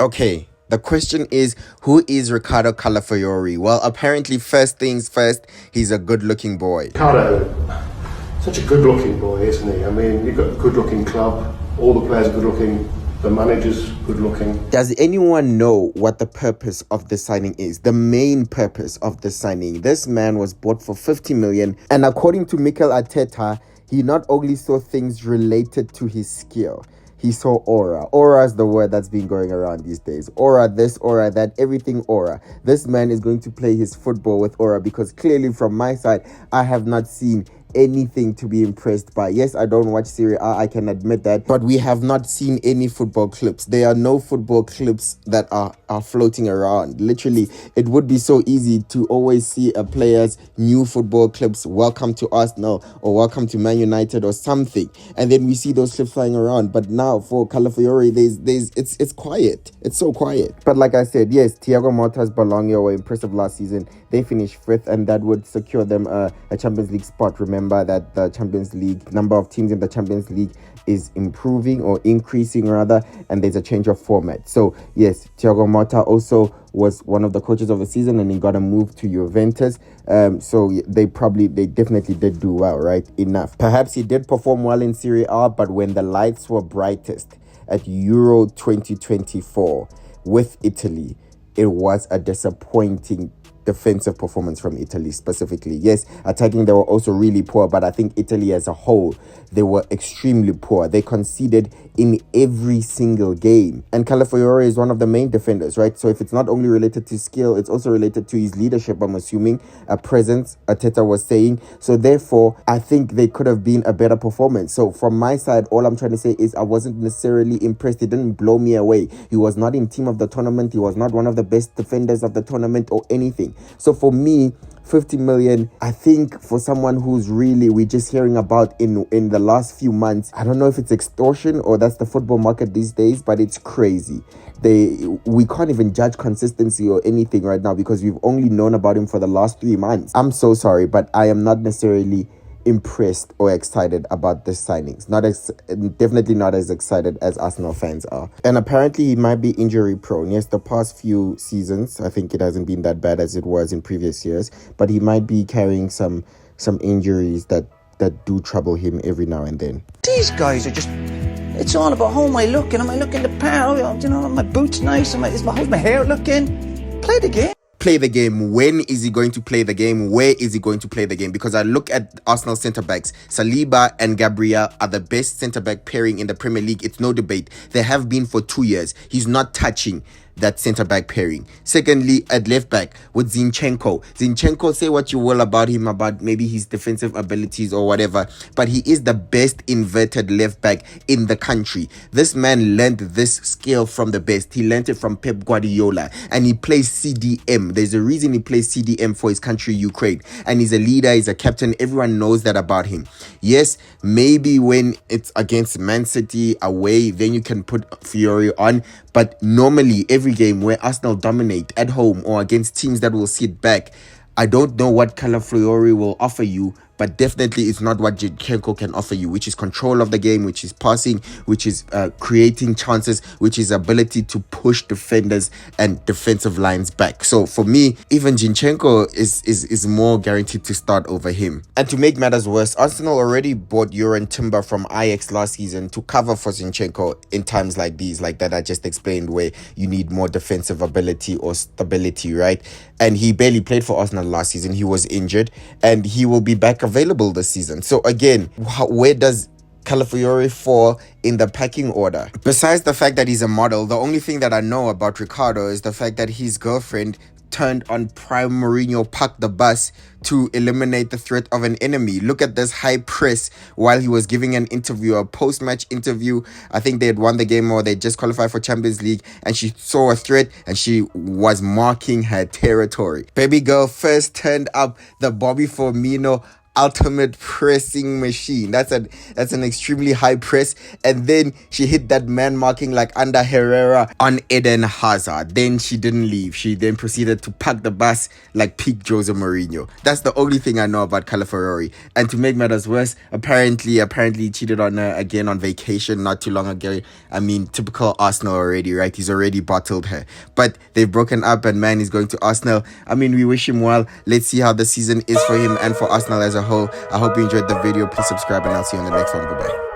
Okay, the question is, who is Riccardo Calafiori? Well, apparently, first things first, he's a good-looking boy. Riccardo, such a good-looking boy, isn't he? I mean, you've got a good-looking club, all the players are good-looking, the manager's good-looking. Does anyone know what the purpose of this signing is? The main purpose of this signing. This man was bought for 50 million, and according to Mikel Arteta, he not only saw things related to his skill, he saw aura. Aura is the word that's been going around these days. Aura this, aura that, everything aura. This man is going to play his football with aura, because clearly from my side, I have not seen anything to be impressed by. Yes, I don't watch Serie A, I can admit that, but we have not seen any football clips. There are no football clips that are floating around. Literally, it would be so easy to always see a player's new football clips, welcome to Arsenal or welcome to Man United or something, and then we see those clips flying around. But now for Calafiori, it's quiet. It's so quiet. But like I said, yes, Thiago Motta's Bologna were impressive last season. They finished fifth, and that would secure them a Champions League spot. Remember that the Champions League, number of teams in the Champions League is improving, or increasing rather, and there's a change of format. So yes, Thiago Motta also was one of the coaches of the season, and he got a move to Juventus. So they definitely did do well, right? Enough. Perhaps he did perform well in Serie A, but when the lights were brightest at Euro 2024 with Italy, it was a disappointing defensive performance from Italy specifically. Yes, attacking, they were also really poor, but I think Italy as a whole, they were extremely poor. They conceded in every single game. And Calafiori is one of the main defenders, right? So if it's not only related to skill, it's also related to his leadership, I'm assuming, a presence, Arteta was saying. So therefore, I think they could have been a better performance. So from my side, all I'm trying to say is I wasn't necessarily impressed. He didn't blow me away. He was not in team of the tournament. He was not one of the best defenders of the tournament or anything. So for me, 50 million, I think for someone who's really, we're just hearing about in the last few months, I don't know if it's extortion or that's the football market these days, but it's crazy. We can't even judge consistency or anything right now because we've only known about him for the last 3 months. I'm so sorry, but I am not necessarily impressed or excited about the signings. Definitely not as excited as Arsenal fans are. And apparently he might be injury prone. Yes, the past few seasons, I think it hasn't been that bad as it was in previous years, but he might be carrying some injuries that do trouble him every now and then. These guys are just, it's all about how am I looking the par, you know, my boots nice, how's my hair looking? Play the game. Play the game. When is he going to play the game? Where is he going to play the game? Because I look at Arsenal centre-backs. Saliba and Gabriel are the best centre-back pairing in the Premier League. It's no debate. They have been for 2 years. He's not touching that centre-back pairing. Secondly, at left-back with Zinchenko. Zinchenko, say what you will about him, about maybe his defensive abilities or whatever, but he is the best inverted left-back in the country. This man learned this skill from the best. He learned it from Pep Guardiola, and he plays CDM. There's a reason he plays CDM for his country, Ukraine, and he's a leader, he's a captain. Everyone knows that about him. Yes, maybe when it's against Man City away, then you can put Fiore on, but normally every game where Arsenal dominate at home or against teams that will sit back, I don't know what Calafiori will offer you, but definitely it's not what Zinchenko can offer you, which is control of the game, which is passing, which is creating chances, which is ability to push defenders and defensive lines back. So for me, even Zinchenko is more guaranteed to start over him. And to make matters worse, Arsenal already bought Yoran Timber from Ajax last season to cover for Zinchenko in times like these, like that I just explained, where you need more defensive ability or stability, right? And he barely played for Arsenal last season. He was injured, and he will be back available this season. So again, where does Calafiori fall in the pecking order? Besides the fact that he's a model, the only thing that I know about Riccardo is the fact that his girlfriend turned on Prime Mourinho, parked the bus to eliminate the threat of an enemy. Look at this high press while he was giving an interview, a post-match interview. I think they had won the game or they just qualified for Champions League, and she saw a threat and she was marking her territory. Baby girl first turned up the Bobby Firmino ultimate pressing machine. That's an extremely high press. And then she hit that man marking like under Herrera on Eden Hazard. Then she didn't leave. She then proceeded to pack the bus like peak Jose Mourinho. That's the only thing I know about Calafiori. And to make matters worse, apparently he cheated on her again on vacation not too long ago. I mean, typical Arsenal already, right? He's already bottled her. But they've broken up and man is going to Arsenal. I mean, we wish him well. Let's see how the season is for him and for Arsenal as a whole. I hope you enjoyed the video. Please subscribe and I'll see you on the next one. Bye-bye.